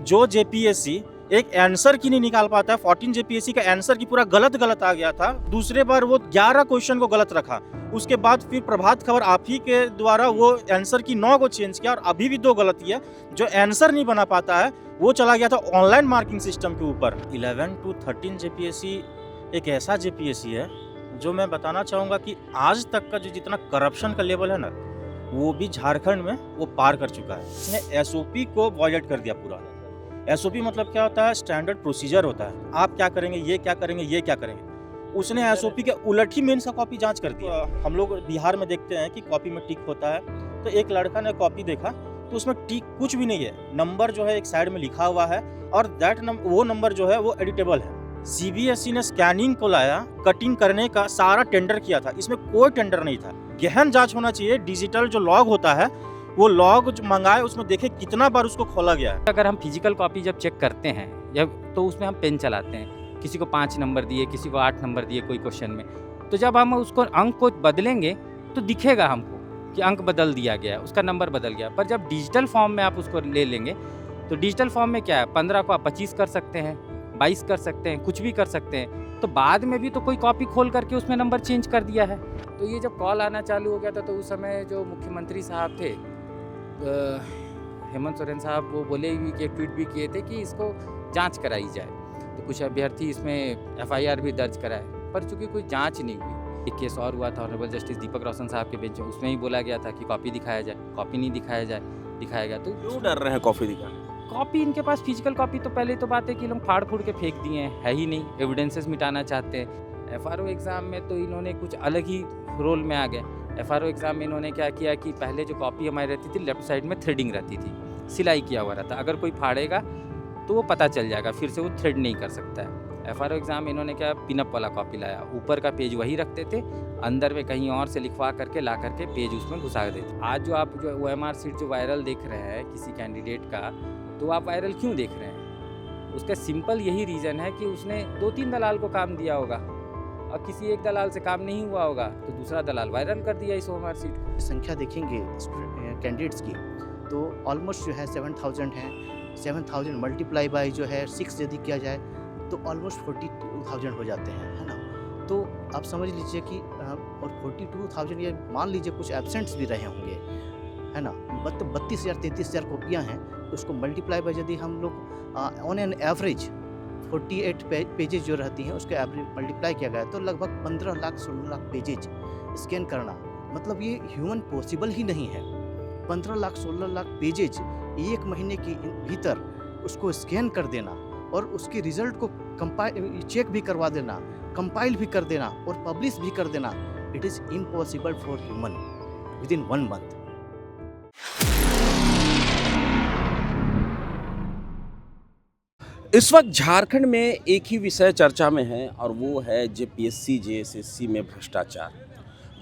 जो जेपीएससी एक आंसर की नहीं निकाल पाता है, 14 जेपीएससी का आंसर की पूरा गलत आ गया था। दूसरे बार वो 11 क्वेश्चन को गलत रखा। उसके बाद फिर प्रभात खबर आप ही के द्वारा वो आंसर की 9 को चेंज किया और अभी भी 2 गलती है। जो आंसर नहीं बना पाता है वो चला गया था ऑनलाइन मार्किंग सिस्टम के ऊपर। 11 to 13 जेपीएससी एक ऐसा जेपीएससी है जो मैं बताना चाहूँगा कि आज तक का जो जितना करप्शन का लेवल है ना, वो भी झारखंड में वो पार कर चुका है। इसने एसओपी को वॉयलेट कर दिया पूरा। एसओपी मतलब क्या होता है? स्टैंडर्ड प्रोसीजर होता है। आप क्या करेंगे, ये क्या करेंगे, ये क्या करेंगे। उसने एसओपी के उलट ही मेंस का कॉपी जांच कर दिया। हम लोग बिहार में देखते हैं कि कॉपी में टिक होता है, तो एक लड़का ने कॉपी देखा तो उसमें टिक कुछ भी नहीं है। नंबर जो है एक साइड में लिखा हुआ है और वो नंबर जो है वो एडिटेबल है। सीबीएसई ने स्कैनिंग को लाया, कटिंग करने का सारा टेंडर किया था। इसमें कोई टेंडर नहीं था। गहन जांच होना चाहिए। डिजिटल जो लॉग होता है वो लॉग जो मंगाए उसमें देखे कितना बार उसको खोला गया है। अगर हम फिजिकल कॉपी जब चेक करते हैं जब, तो उसमें हम पेन चलाते हैं। किसी को 5 नंबर दिए, किसी को 8 नंबर दिए कोई क्वेश्चन में, तो जब हम उसको अंक को बदलेंगे तो दिखेगा हमको कि अंक बदल दिया गया, उसका नंबर बदल गया। पर जब डिजिटल फॉर्म में आप उसको ले लेंगे तो डिजिटल फॉर्म में क्या है, 15 को आप 25 कर सकते हैं, 22 कर सकते हैं, कुछ भी कर सकते हैं। तो बाद में भी तो कोई कॉपी खोल करके उसमें नंबर चेंज कर दिया है। तो ये जब कॉल आना चालू हो गया था तो उस समय जो मुख्यमंत्री साहब थे हेमंत सोरेन साहब, वो बोले भी कि ट्वीट भी किए थे कि इसको जांच कराई जाए। तो कुछ अभ्यर्थी इसमें एफआईआर भी दर्ज कराए, पर चूंकि कोई जांच नहीं हुई। एक केस और हुआ था ऑनरेबल जस्टिस दीपक रोशन साहब के बेंच में, उसमें ही बोला गया था कि कॉपी दिखाया जाए, कॉपी नहीं दिखाया गया। तो क्यों डर रहे हैं कॉपी दिखाने? कॉपी इनके पास फिजिकल कॉपी तो पहले तो बात है कि लोग फाड़ फूड़ के फेंक दिए हैं, है ही नहीं, एविडेंसेस मिटाना चाहते हैं। एफआरओ एग्ज़ाम में तो इन्होंने कुछ अलग ही रोल में आ गए। एफआरओ एग्ज़ाम में इन्होंने क्या किया कि पहले जो कॉपी हमारी रहती थी लेफ्ट साइड में थ्रेडिंग रहती थी, सिलाई किया हुआ रहता। अगर कोई फाड़ेगा तो वो पता चल जाएगा, फिर से वो थ्रेड नहीं कर सकता है। एफआरओ एग्ज़ाम में इन्होंने क्या पिनअप वाला कॉपी लाया, ऊपर का पेज वही रखते थे, अंदर में कहीं और से लिखवा करके ला करके पेज उसमें घुसा देते। आज जो आप जो OMR सीट जो वायरल देख रहे हैं किसी कैंडिडेट का, तो आप वायरल क्यों देख रहे हैं? उसका सिंपल यही रीज़न है कि उसने 2-3 दलाल को काम दिया होगा और किसी एक दलाल से काम नहीं हुआ होगा तो दूसरा दलाल वायरल कर दिया इस OMR सीट को। संख्या देखेंगे कैंडिडेट्स की तो ऑलमोस्ट जो है 7000 है। 7000 मल्टीप्लाई बाय जो है 6 यदि किया जाए तो ऑलमोस्ट 42,000 हो जाते हैं, है ना। तो आप समझ लीजिए कि और 42,000 ये मान लीजिए कुछ एब्सेंट्स भी रहे होंगे, है ना। मतलब 32,000 33,000 कॉपियाँ हैं, तो उसको मल्टीप्लाई बाय यदि हम लोग ऑन एन एवरेज 48 पेजेज जो रहती हैं उसके एवरेज मल्टीप्लाई किया गया तो लगभग 15 लाख 16 लाख पेजेज स्कैन करना, मतलब ये ह्यूमन पॉसिबल ही नहीं है। 15 लाख 16 लाख पेजेज एक महीने के भीतर उसको स्कैन कर देना और उसके रिजल्ट को चेक भी करवा देना, कंपाइल भी कर देना और पब्लिश भी कर देना, it is impossible for human with in 1 month. इस वक्त झारखंड में एक ही विषय चर्चा में है और वो है जेपीएससी जेएसएससी में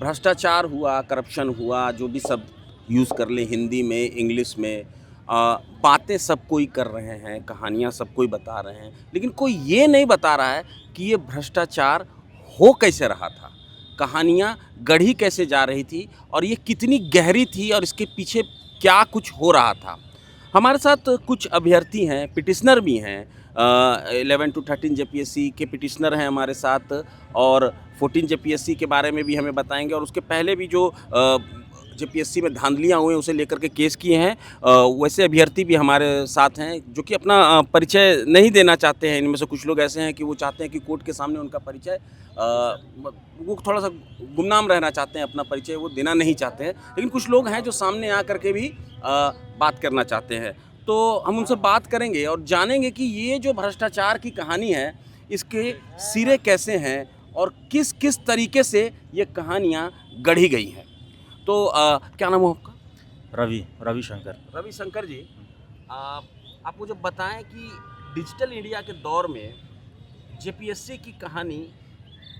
भ्रष्टाचार हुआ, करप्शन हुआ, जो भी सब यूज़ कर ले हिंदी में इंग्लिश में। बातें सब कोई कर रहे हैं, कहानियाँ सब कोई बता रहे हैं, लेकिन कोई ये नहीं बता रहा है कि ये भ्रष्टाचार हो कैसे रहा था, कहानियाँ गढ़ी कैसे जा रही थी और ये कितनी गहरी थी और इसके पीछे क्या कुछ हो रहा था। हमारे साथ कुछ अभ्यर्थी हैं, पिटिशनर भी हैं। 11 to 13 जेपीएससी के पिटिशनर हैं हमारे साथ और 14 जेपीएससी के बारे में भी हमें बताएंगे और उसके पहले भी जो जेपीएससी में धांधलियाँ हुए उसे लेकर के केस किए हैं। वैसे अभ्यर्थी भी हमारे साथ हैं जो कि अपना परिचय नहीं देना चाहते हैं। इनमें से कुछ लोग ऐसे हैं कि वो चाहते हैं कि कोर्ट के सामने उनका परिचय, वो थोड़ा सा गुमनाम रहना चाहते हैं, अपना परिचय वो देना नहीं चाहते हैं। लेकिन कुछ लोग हैं जो सामने आ करके भी बात करना चाहते हैं, तो हम उनसे बात करेंगे और जानेंगे कि ये जो भ्रष्टाचार की कहानी है इसके सिरे कैसे हैं और किस किस तरीके से ये कहानियाँ गढ़ी गई हैं। तो क्या नाम हो आपका? रविशंकर जी, आप मुझे बताएं कि डिजिटल इंडिया के दौर में जेपीएससी की कहानी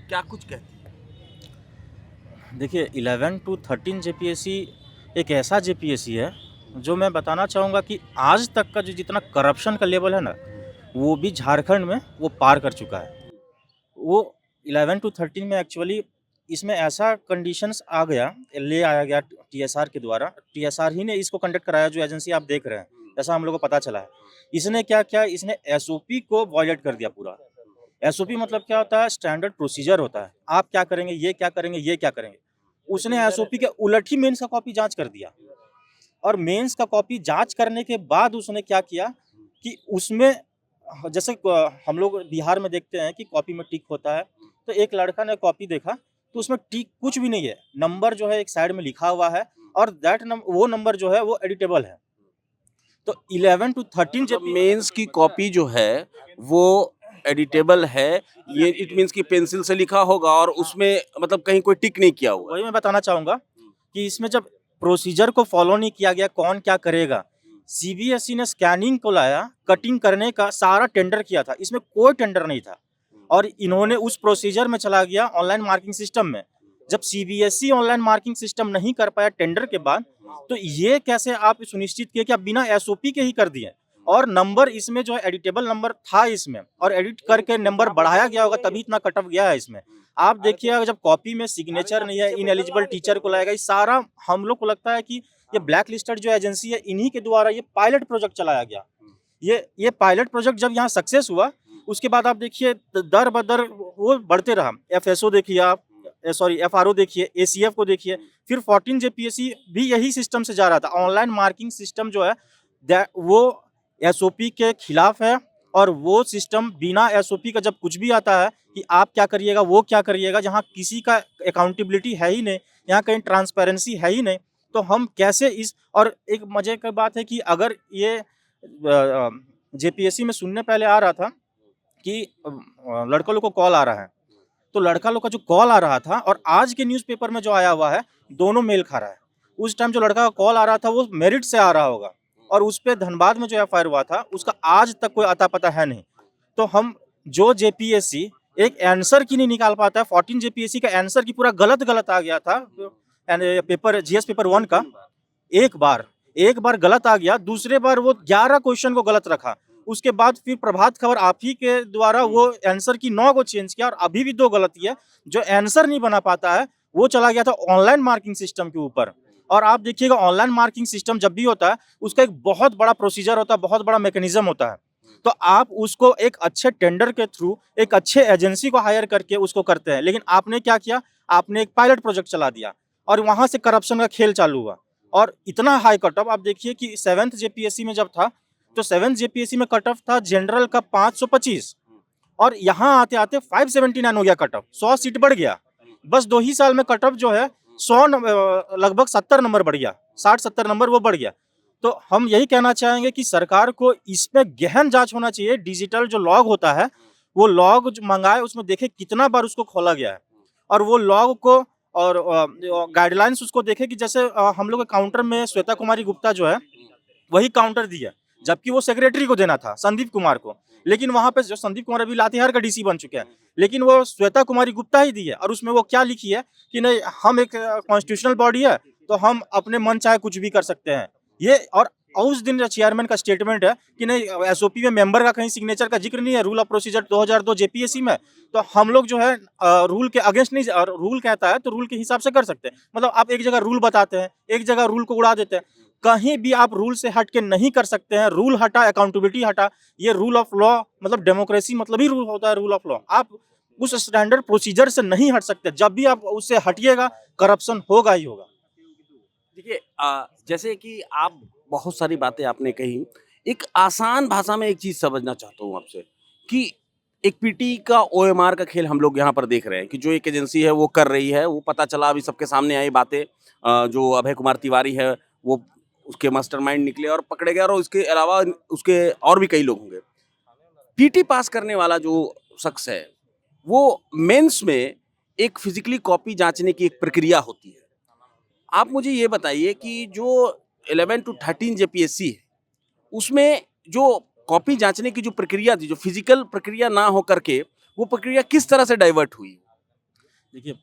क्या कुछ कहती है? देखिए 11 to 13 जेपीएससी एक ऐसा जेपीएससी है जो मैं बताना चाहूँगा कि आज तक का जो जितना करप्शन का लेवल है ना, वो भी झारखंड में वो पार कर चुका है। वो 11 to 13 में एक्चुअली इसमें ऐसा कंडीशंस ले आया गया टीएसआर के द्वारा। टीएसआर ही ने इसको कंडक्ट कराया, जो एजेंसी आप देख रहे हैं। जैसा हम लोग को पता चला है। इसने क्या किया, इसने एसओपी को वॉयलेट कर दिया पूरा। एसओपी मतलब क्या होता है, स्टैंडर्ड प्रोसीजर होता है, आप क्या करेंगे, ये क्या करेंगे, ये क्या करेंगे। उसने एसओपी के उलट ही मेंस का कॉपी जांच कर दिया, और मेंस का कॉपी जांच करने के बाद उसने क्या किया कि उसमें जैसे हम लोग बिहार में देखते हैं कि कॉपी में टिक होता है, तो एक लड़का ने कॉपी देखा तो उसमें टिक कुछ भी नहीं है, नंबर जो है एक साइड में लिखा हुआ है, और वो नंबर जो है वो एडिटेबल है। तो 11 to 13 जब जेपी मेंस की कॉपी जो है वो एडिटेबल है, ये इट मींस कि पेंसिल से लिखा होगा और उसमें मतलब कहीं कोई टिक नहीं किया हुआ। वही मैं बताना चाहूंगा कि इसमें जब प्रोसीजर को फॉलो नहीं किया गया, कौन क्या करेगा। सीबीएसई ने स्कैनिंग को लाया, कटिंग करने का सारा टेंडर किया था, इसमें कोई टेंडर नहीं था, और इन्होंने उस प्रोसीजर में चला गया ऑनलाइन मार्किंग सिस्टम में। जब सीबीएसई ऑनलाइन मार्किंग सिस्टम नहीं कर पाया टेंडर के बाद, तो ये कैसे आप सुनिश्चित किए कि आप बिना एसओपी के ही कर दिए, और नंबर इसमें जो है एडिटेबल नंबर था इसमें, और एडिट करके नंबर बढ़ाया गया होगा तभी इतना कट ऑफ गया है इसमें। आप देखिए जब कॉपी में सिग्नेचर नहीं है, इनएलिजिबल टीचर को लाएगा, ये सारा हम लोग को लगता है कि ये ब्लैक लिस्टेड जो एजेंसी है इन्हीं के द्वारा ये पायलट प्रोजेक्ट चलाया गया। ये पायलट प्रोजेक्ट जब यहाँ सक्सेस हुआ, उसके बाद आप देखिए दर बदर वो बढ़ते रहा। एफएसओ देखिए आप, सॉरी एफआरओ देखिए, एसीएफ को देखिए, फिर 14 जेपीएससी भी यही सिस्टम से जा रहा था। ऑनलाइन मार्किंग सिस्टम जो है वो एसओपी के खिलाफ है, और वो सिस्टम बिना एसओपी का जब कुछ भी आता है कि आप क्या करिएगा, वो क्या करिएगा, जहाँ किसी का अकाउंटेबिलिटी है ही नहीं, यहाँ कहीं ट्रांसपेरेंसी है ही नहीं, तो हम कैसे इस। और एक मजे की बात है कि अगर ये जेपीएससी में सुनने पहले आ रहा था कि लड़का लोग को कॉल आ रहा है, तो लड़का लोग का जो कॉल आ रहा था और आज के न्यूज़पेपर में जो आया हुआ है, दोनों मेल खा रहा है। उस टाइम जो लड़का का कॉल आ रहा था वो मेरिट से आ रहा होगा, और उस पे धनबाद में जो एफआईआर हुआ था उसका आज तक कोई अता पता है नहीं। तो हम जो जेपीएससी एक आंसर की नहीं निकाल पाता है, 14 जेपीएससी का आंसर की पूरा गलत आ गया था पेपर, जीएस पेपर 1 का। एक बार गलत आ गया, दूसरे बार वो 11 क्वेश्चन को गलत रखा, उसके बाद फिर प्रभात खबर आप ही के द्वारा वो आंसर की 9 को चेंज किया, और अभी भी 2 गलती है। जो आंसर नहीं बना पाता है वो चला गया था ऑनलाइन मार्किंग सिस्टम के ऊपर। और आप देखिएगा ऑनलाइन मार्किंग सिस्टम जब भी होता है उसका एक बहुत बड़ा प्रोसीजर होता है, बहुत बड़ा मैकेनिज्म होता है। तो आप उसको एक अच्छे टेंडर के थ्रू एक अच्छे एजेंसी को हायर करके उसको करते हैं, लेकिन आपने क्या किया, आपने एक पायलट प्रोजेक्ट चला दिया, और वहां से करप्शन का खेल चालू हुआ। और इतना हाई कट ऑफ आप देखिए कि 7th जेपीएससी में जब था, तो 7th जेपीएससी में कट ऑफ था जनरल का 525, और यहाँ आते आते 579 हो गया कट ऑफ, 100 सीट बढ़ गया। बस 2 ही साल में कट ऑफ जो है 100 लगभग 70 नंबर बढ़ गया, 60-70 नंबर वो बढ़ गया। तो हम यही कहना चाहेंगे कि सरकार को इसमें गहन जांच होना चाहिए। डिजिटल जो लॉग होता है वो लॉग जो मंगाए उसमें देखे कितना बार उसको खोला गया है, और वो लॉग को और गाइडलाइंस उसको देखे कि जैसे हम लोग के काउंटर में श्वेता कुमारी गुप्ता जो है वही काउंटर दी है, जबकि वो सेक्रेटरी को देना था, संदीप कुमार को। लेकिन वहां पे जो संदीप कुमार अभी लातेहार का डीसी बन चुके हैं, लेकिन वो श्वेता कुमारी गुप्ता ही दी है। और उसमें वो क्या लिखी है कि नहीं, हम एक कॉन्स्टिट्यूशनल बॉडी है तो हम अपने मन चाहे कुछ भी कर सकते हैं। ये और उस दिन चेयरमैन का स्टेटमेंट है कि नहीं, एसओपी में मेंबर का कहीं सिग्नेचर का जिक्र नहीं है, रूल ऑफ प्रोसीजर 2002 जेपीएससी में। तो हम लोग जो है रूल के अगेंस्ट नहीं, और रूल कहता है तो रूल के हिसाब से कर सकते हैं। मतलब आप एक जगह रूल बताते हैं, एक जगह रूल को उड़ा देते हैं, कहीं भी आप रूल से हट के नहीं कर सकते हैं। रूल हटा, अकाउंटेबिलिटी हटा, ये रूल ऑफ लॉ, मतलब डेमोक्रेसी मतलब ही रूल होता है, रूल ऑफ लॉ। आप उस स्टैंडर्ड प्रोसीजर से नहीं हट सकते, जब भी आप उससे हटिएगा करप्शन होगा ही होगा। देखिए जैसे कि आप बहुत सारी बातें आपने कही, एक आसान भाषा में एक चीज़ समझना चाहता हूँ आपसे कि एक पीटी का ओएमआर का खेल हम लोग यहाँ पर देख रहे हैं कि जो एक एजेंसी है वो कर रही है, वो पता चला अभी सबके सामने आई बातें, जो अभय कुमार तिवारी है वो उसके मास्टरमाइंड निकले और पकड़े गए, और उसके अलावा उसके और भी कई लोग होंगे। पीटी पास करने वाला जो शख्स है वो मेंस में एक फिजिकली कॉपी जांचने की एक प्रक्रिया होती है। आप मुझे ये बताइए कि जो 11 to 13 जेपीएससी है उसमें जो कॉपी जांचने की जो प्रक्रिया थी, जो फिजिकल प्रक्रिया ना हो करके वो प्रक्रिया किस तरह से डाइवर्ट हुई? देखिए,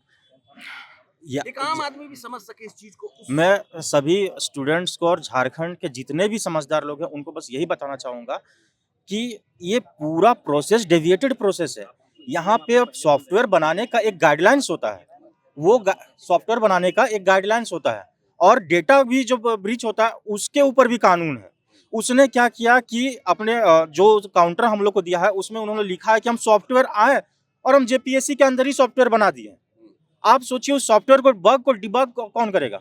एक आम आदमी भी समझ सके इस चीज को। मैं सभी स्टूडेंट्स को और झारखंड के जितने भी समझदार लोग हैं उनको बस यही बताना चाहूँगा कि ये पूरा प्रोसेस डेविएटेड प्रोसेस है। यहाँ पे सॉफ्टवेयर बनाने का एक गाइडलाइंस होता है, वो सॉफ्टवेयर बनाने का एक गाइडलाइंस होता है, और डेटा भी जो ब्रीच होता है उसके ऊपर भी कानून है। उसने क्या किया कि अपने जो काउंटर हम लोग को दिया है उसमें उन्होंने लिखा है कि हम सॉफ्टवेयर आए और हम जेपीएससी के अंदर ही सॉफ्टवेयर बना दिए। आप सोचिए उस सॉफ्टवेयर को बग को डिबग कौन करेगा?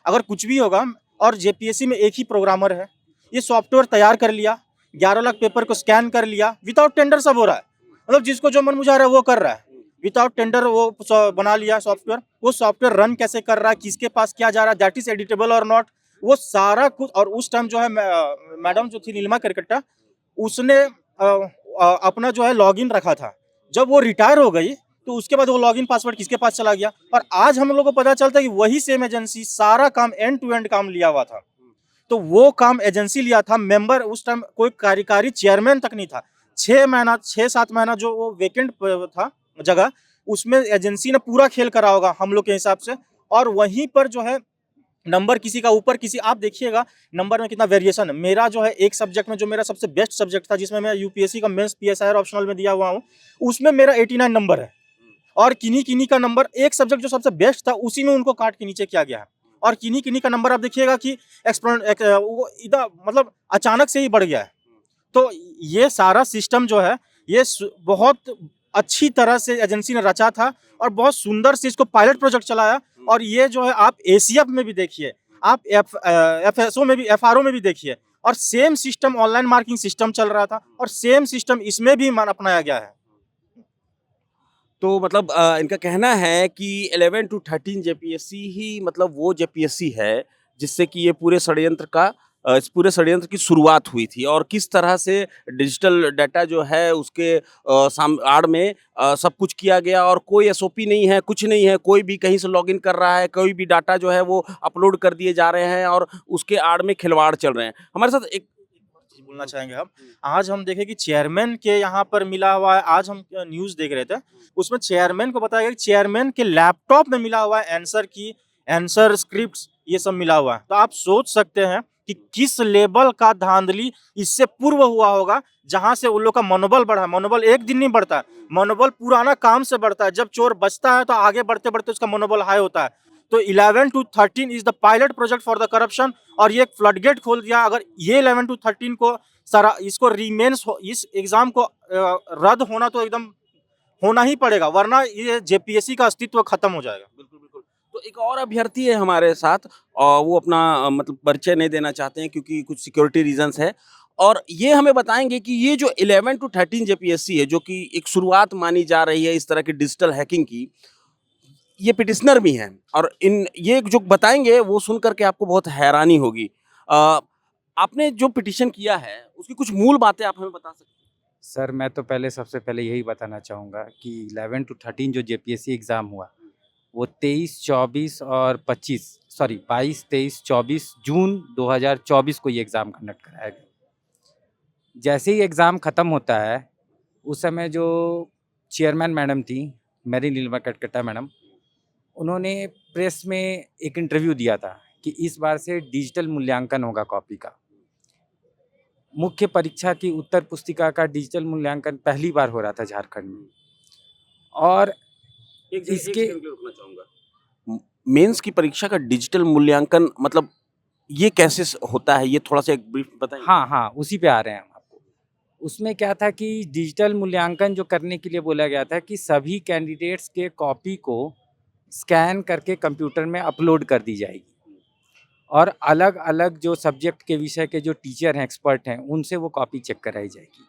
अगर कुछ भी होगा और जेपीएससी में एक ही प्रोग्रामर है, ये सॉफ्टवेयर तैयार कर लिया, 11 लाख पेपर को स्कैन कर लिया, विदाउट टेंडर सब हो रहा है। मतलब जिसको जो मन मुझा रहा है वो कर रहा है, विदाउट टेंडर वो बना लिया सॉफ्टवेयर। वो सॉफ्टवेयर रन कैसे कर रहा है, किसके पास क्या जा रहा है, दैट इज एडिटेबल और नॉट, वो सारा कुछ। और उस टाइम जो है मैडम जो थी नीलिमा करकट्टा, उसने अपना जो है लॉगिन रखा था। जब वो रिटायर हो गई तो उसके बाद वो लॉगिन पासवर्ड किसके पास चला गया, और आज हम लोग को पता चलता है कि वही सेम एजेंसी सारा काम एंड टू एंड काम लिया हुआ था। तो वो काम एजेंसी लिया था, मेंबर उस टाइम कोई कार्यकारी चेयरमैन तक नहीं था। 6-7 महीना जो वो वेकेंट था जगह, उसमें एजेंसी ने पूरा खेल करा होगा हम लोग के हिसाब से। और वहीं पर जो है नंबर किसी का ऊपर किसी, आप देखिएगा नंबर में कितना वेरिएशन है। मेरा जो है एक सब्जेक्ट में जो मेरा सबसे बेस्ट सब्जेक्ट था, जिसमें मैं यूपीएससी का मेंस पीएसआई ऑप्शनल में दिया हुआ हूँ, उसमें मेरा 89 नंबर है। और किन्हीं का नंबर, एक सब्जेक्ट जो सबसे बेस्ट था उसी में उनको काट के नीचे किया गया है। और किन्हीं का नंबर आप देखिएगा कि वो इधर मतलब अचानक से ही बढ़ गया है। तो ये सारा सिस्टम जो है ये बहुत अच्छी तरह से एजेंसी ने रचा था और बहुत सुंदर से इसको पायलट प्रोजेक्ट चलाया। और ये जो है आप एसीएफ में भी देखिए, आप एफएसओ में भी, एफआरओ में भी देखिए, और same system online marking system चल रहा था और सेम सिस्टम इसमें भी अपनाया गया है। तो मतलब इनका कहना है कि 11 to 13 जेपीएससी ही मतलब वो जेपीएससी है जिससे कि ये पूरे षड्यंत्र का इस पूरे षड्यंत्र की शुरुआत हुई थी, और किस तरह से डिजिटल डाटा जो है उसके आड़ में सब कुछ किया गया, और कोई एसओपी नहीं है, कुछ नहीं है, कोई भी कहीं से लॉगिन कर रहा है, कोई भी डाटा जो है वो अपलोड कर दिए जा रहे हैं और उसके आड़ में खिलवाड़ चल रहे हैं। हमारे साथ एक चीज बोलना चाहेंगे हम, आज हम देखें कि चेयरमैन के यहाँ पर मिला हुआ है। आज हम न्यूज देख रहे थे, उसमें चेयरमैन को बताया गया कि चेयरमैन के लैपटॉप में मिला हुआ है आंसर की, आंसर स्क्रिप्ट, ये सब मिला हुआ है। तो आप सोच सकते हैं कि किस लेवल का धांधली इससे पूर्व हुआ होगा, जहां से उन लोग का मनोबल बढ़ा। मनोबल एक दिन नहीं बढ़ता है, मनोबल पुराना काम से बढ़ता है। जब चोर बचता है तो आगे बढ़ते बढ़ते उसका मनोबल हाई होता है। तो 11 to 13 is the pilot project for the corruption, और ये एक फ्लडगेट खोल दिया। अगर ये 11 to 13 को सारा इसको रिमेन्स इस एग्जाम को रद्द होना तो एकदम होना ही पड़ेगा, वरना ये जेपीएससी का अस्तित्व खत्म हो जाएगा। बिल्कुल, बिल्कुल। तो एक और अभ्यर्थी है हमारे साथ और वो अपना मतलब परिचय नहीं देना चाहते हैं क्योंकि कुछ सिक्योरिटी रीजंस है, और ये हमें बताएंगे कि ये जो 11 to 13 जेपीएससी है, जो कि एक शुरुआत मानी जा रही है इस तरह की डिजिटल हैकिंग की, ये पिटिशनर भी हैं, और इन ये जो बताएंगे वो सुन करके आपको बहुत हैरानी होगी। आपने जो पिटिशन किया है उसकी कुछ मूल बातें आप हमें बता सकते हैं? सर मैं तो सबसे पहले यही बताना चाहूँगा कि 11 to 13 जो जेपीएससी एग्ज़ाम हुआ, वो 23, 24 और 25 सॉरी 22, 23, 24 जून 2024 को ये एग्ज़ाम कंडक्ट कराया गया। जैसे ही एग्ज़ाम ख़त्म होता है, उस समय जो चेयरमैन मैडम थी, मेरी नीलिमा करकट्टा मैडम, उन्होंने प्रेस में एक इंटरव्यू दिया था कि इस बार से डिजिटल मूल्यांकन होगा कॉपी का। मुख्य परीक्षा की उत्तर पुस्तिका का डिजिटल मूल्यांकन पहली बार हो रहा था झारखंड में, और इसके रुकना चाहूँगा। मेंस की परीक्षा का डिजिटल मूल्यांकन मतलब ये कैसे होता है, ये थोड़ा सा एक ब्रीफ बताइए। हाँ, उसी पे आ रहे हैं हम आपको। उसमें क्या था कि डिजिटल मूल्यांकन जो करने के लिए बोला गया था कि सभी कैंडिडेट्स के कॉपी को स्कैन करके कंप्यूटर में अपलोड कर दी जाएगी, और अलग अलग जो सब्जेक्ट के विषय के जो टीचर हैं, एक्सपर्ट हैं, उनसे वो कॉपी चेक कराई जाएगी।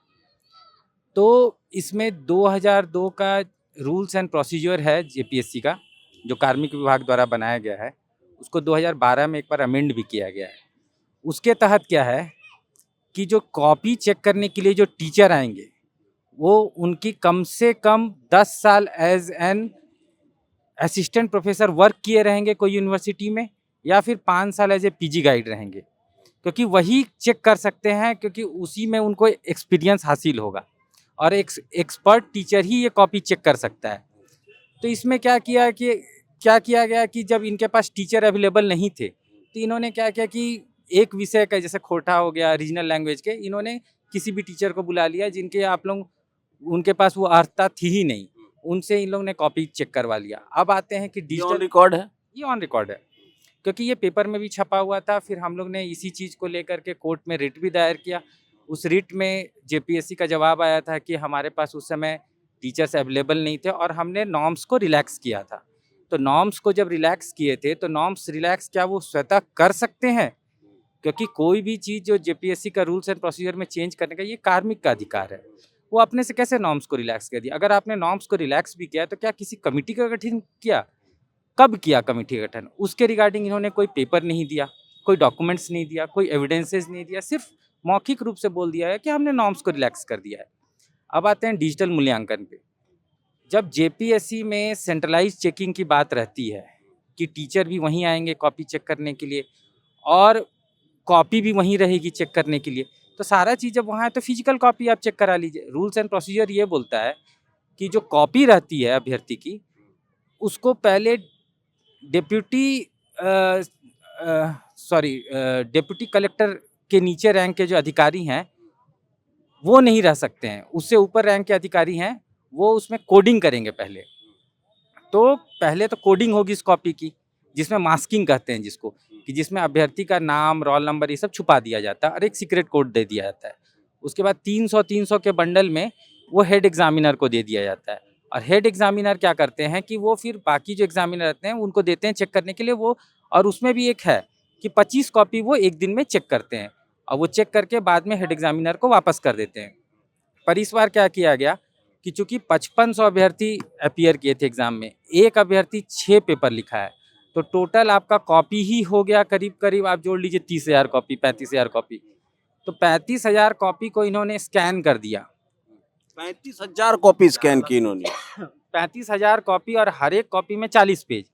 तो इसमें 2002 का रूल्स एंड प्रोसीजर है जेपीएससी का, जो कार्मिक विभाग द्वारा बनाया गया है, उसको 2012 में एक बार अमेंड भी किया गया है। उसके तहत क्या है कि जो कॉपी चेक करने के लिए जो टीचर आएंगे, वो उनकी कम से कम 10 साल as an assistant professor work किए रहेंगे कोई यूनिवर्सिटी में, या फिर 5 साल एज ए पीजी गाइड रहेंगे, क्योंकि वही चेक कर सकते हैं, क्योंकि उसी में उनको एक्सपीरियंस हासिल होगा, और एक एक्सपर्ट टीचर ही ये कॉपी चेक कर सकता है। तो इसमें क्या किया गया कि जब इनके पास टीचर अवेलेबल नहीं थे, तो इन्होंने क्या किया कि एक विषय का, जैसे खोटा हो गया, रीजनल लैंग्वेज के, इन्होंने किसी भी टीचर को बुला लिया जिनके आप लोग उनके पास वो अर्हता थी ही नहीं, उनसे इन लोगों ने कॉपी चेक करवा लिया। अब आते हैं कि डिजिटल रिकॉर्ड है, ये ऑन रिकॉर्ड है क्योंकि ये पेपर में भी छपा हुआ था। फिर हम लोग ने इसी चीज़ को लेकर के कोर्ट में रिट भी दायर किया। उस रिट में जेपीएससी का जवाब आया था कि हमारे पास उस समय टीचर्स अवेलेबल नहीं थे और हमने नॉर्म्स को रिलैक्स किया था। तो नॉर्म्स को जब रिलैक्स किए थे तो नॉर्म्स रिलैक्स क्या वो स्वतः कर सकते हैं? क्योंकि कोई भी चीज़ जो जेपीएससी का रूल्स एंड प्रोसीजर में चेंज करने का ये कार्मिक का अधिकार है। वो अपने से कैसे नॉर्म्स को रिलैक्स कर दिया? अगर आपने नॉर्म्स को रिलैक्स भी किया तो क्या किसी कमिटी का गठन किया? कब किया कमिटी का गठन? उसके रिगार्डिंग इन्होंने कोई पेपर नहीं दिया, कोई डॉक्यूमेंट्स नहीं दिया, कोई एविडेंसेस नहीं दिया, सिर्फ मौखिक रूप से बोल दिया है कि हमने नॉर्म्स को रिलैक्स कर दिया है। अब आते हैं डिजिटल मूल्यांकन पे। जब जेपीएससी में सेंट्रलाइज्ड चेकिंग की बात रहती है कि टीचर भी वहीं आएंगे कॉपी चेक करने के लिए और कॉपी भी वहीं रहेगी चेक करने के लिए, तो सारा चीज़ जब वहाँ है तो फिजिकल कॉपी आप चेक करा लीजिए। रूल्स एंड प्रोसीजर ये बोलता है कि जो कॉपी रहती है अभ्यर्थी की, उसको पहले डेप्यूटी कलेक्टर के नीचे रैंक के जो अधिकारी हैं वो नहीं रह सकते हैं। उससे ऊपर रैंक के अधिकारी हैं, वो उसमें कोडिंग करेंगे पहले। तो पहले तो कोडिंग होगी इस कॉपी की, जिसमें मास्किंग कहते हैं जिसको, कि जिसमें अभ्यर्थी का नाम, रोल नंबर ये सब छुपा दिया जाता है और एक सीक्रेट कोड दे दिया जाता है। उसके बाद 300 के बंडल में वो हेड एग्जामिनर को दे दिया जाता है और हेड एग्जामिनर क्या करते हैं कि वो फिर बाकी जो एग्जामिनर रहते हैं उनको देते हैं चेक करने के लिए वो। और उसमें भी एक है कि 25 कॉपी वो एक दिन में चेक करते हैं और वो चेक करके बाद में हेड एग्जामिनर को वापस कर देते हैं। पर इस बार क्या किया गया कि चूंकि 5500 अभ्यर्थी अपीयर किए थे एग्जाम में, एक अभ्यर्थी 6 पेपर लिखा है, तो टोटल आपका कॉपी ही हो गया करीब करीब आप जोड़ लीजिए 30,000 कॉपी, 35,000 कॉपी। तो 35,000 कॉपी को इन्होंने स्कैन कर दिया। 35,000 कॉपी स्कैन की इन्होंने। 35,000 कॉपी और हर एक कॉपी में 40 पेज।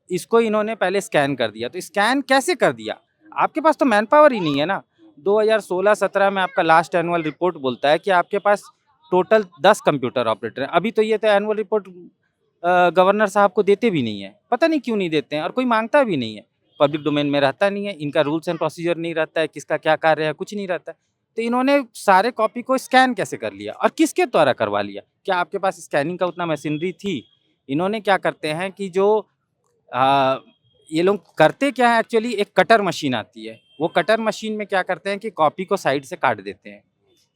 इसको इन्होंने पहले स्कैन कर दिया। तो स्कैन कैसे कर दिया? आपके पास तो मैन पावर ही नहीं है ना। 2016-17 में आपका लास्ट एनुअल रिपोर्ट बोलता है कि आपके पास टोटल 10 कंप्यूटर ऑपरेटर हैं। अभी तो ये तो एनुअल रिपोर्ट गवर्नर साहब को देते भी नहीं है, पता नहीं क्यों नहीं देते हैं और कोई मांगता भी नहीं है। पब्लिक डोमेन में रहता नहीं है, इनका रूल्स एंड प्रोसीजर नहीं रहता है, किसका क्या कार्य है कुछ नहीं रहता है। तो इन्होंने सारे कॉपी को स्कैन कैसे कर लिया और किसके द्वारा करवा लिया? क्या आपके पास स्कैनिंग का उतना मशीनरी थी? इन्होंने क्या करते हैं कि जो ये लोग करते क्या है एक्चुअली, एक कटर मशीन आती है, वो कटर मशीन में क्या करते हैं कि कॉपी को साइड से काट देते हैं।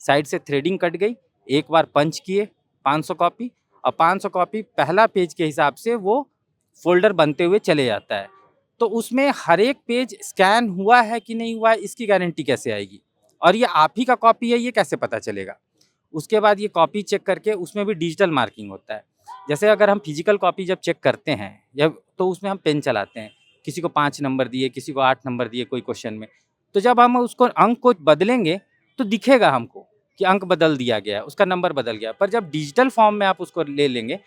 साइड से थ्रेडिंग कट गई, एक बार पंच किए 500 कॉपी और 500 कॉपी पहला पेज के हिसाब से वो फोल्डर बनते हुए चले जाता है। तो उसमें हर एक पेज स्कैन हुआ है कि नहीं हुआ है इसकी गारंटी कैसे आएगी? और ये आप ही का कॉपी है ये कैसे पता चलेगा? उसके बाद ये कॉपी चेक करके उसमें भी डिजिटल मार्किंग होता है। जैसे अगर हम फिजिकल कॉपी जब चेक करते हैं या तो उसमें हम पेन चलाते हैं, किसी को 5 नंबर दिए, किसी को 8 नंबर दिए कोई क्वेश्चन में, तो जब हम उसको अंक को बदलेंगे तो दिखेगा हमको कि अंक बदल दिया गया है, उसका नंबर बदल गया। पर जब डिजिटल फॉर्म में आप उसको ले लेंगे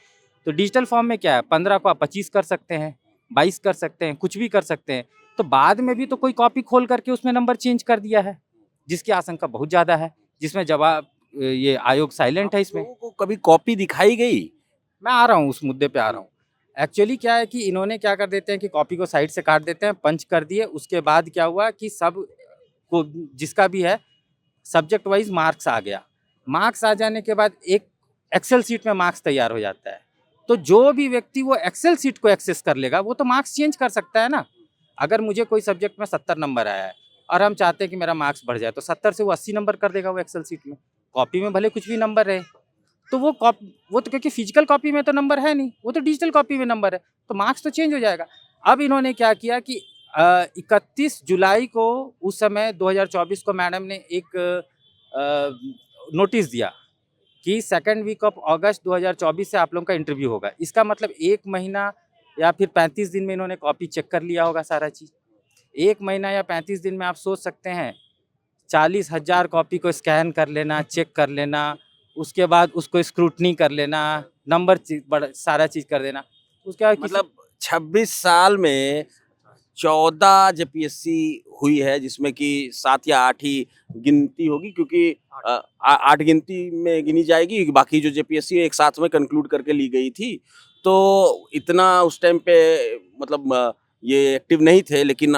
तो डिजिटल फॉर्म में क्या है, 15 को आप 25 कर सकते हैं, 22 कर सकते हैं, कुछ भी कर सकते हैं। तो बाद में भी तो कोई कॉपी खोल करके उसमें नंबर चेंज कर दिया है, जिसकी आशंका बहुत ज़्यादा है, जिसमें जवाब ये आयोग साइलेंट है इसमें। लोगों को कभी कॉपी दिखाई गई? मैं आ रहा हूँ उस मुद्दे पे आ रहा हूँ। एक्चुअली क्या है कि इन्होंने क्या कर देते हैं कि कॉपी को साइड से काट देते हैं, पंच कर दिए। उसके बाद क्या हुआ कि सब को जिसका भी है सब्जेक्ट वाइज मार्क्स आ गया। मार्क्स आ जाने के बाद एक एक्सेल शीट में मार्क्स तैयार हो जाता है। तो जो भी व्यक्ति वो एक्सेल शीट को एक्सेस कर लेगा वो तो मार्क्स चेंज कर सकता है ना। अगर मुझे कोई सब्जेक्ट में 70 नंबर आया है और हम चाहते हैं कि मेरा मार्क्स बढ़ जाए तो 70 से वो 80 नंबर कर देगा वो एक्सेल शीट में। कॉपी में भले कुछ भी नंबर रहे, तो वो तो क्योंकि फिजिकल कॉपी में तो नंबर है नहीं, वो तो डिजिटल कॉपी में नंबर है, तो मार्क्स तो चेंज हो जाएगा। अब इन्होंने क्या किया कि 31 जुलाई को उस समय 2024 को मैडम ने एक नोटिस दिया कि 2nd वीक ऑफ अगस्त 2024 से आप लोगों का इंटरव्यू होगा। इसका मतलब 1 महीना या फिर 35 दिन में इन्होंने कॉपी चेक कर लिया होगा सारा चीज़। 1 महीना या 35 दिन में आप सोच सकते हैं 40,000 कॉपी को स्कैन कर लेना, चेक कर लेना, उसके बाद उसको स्क्रूटनी कर लेना, नंबर सारा चीज़ कर देना। उसके बाद मतलब 26 साल में 14 जेपीएससी हुई है, जिसमें कि 7 या 8 ही गिनती होगी, क्योंकि 8 गिनती में गिनी जाएगी, बाकी जो जेपीएससी एक साथ में कंक्लूड करके ली गई थी। तो इतना उस टाइम पे मतलब ये एक्टिव नहीं थे, लेकिन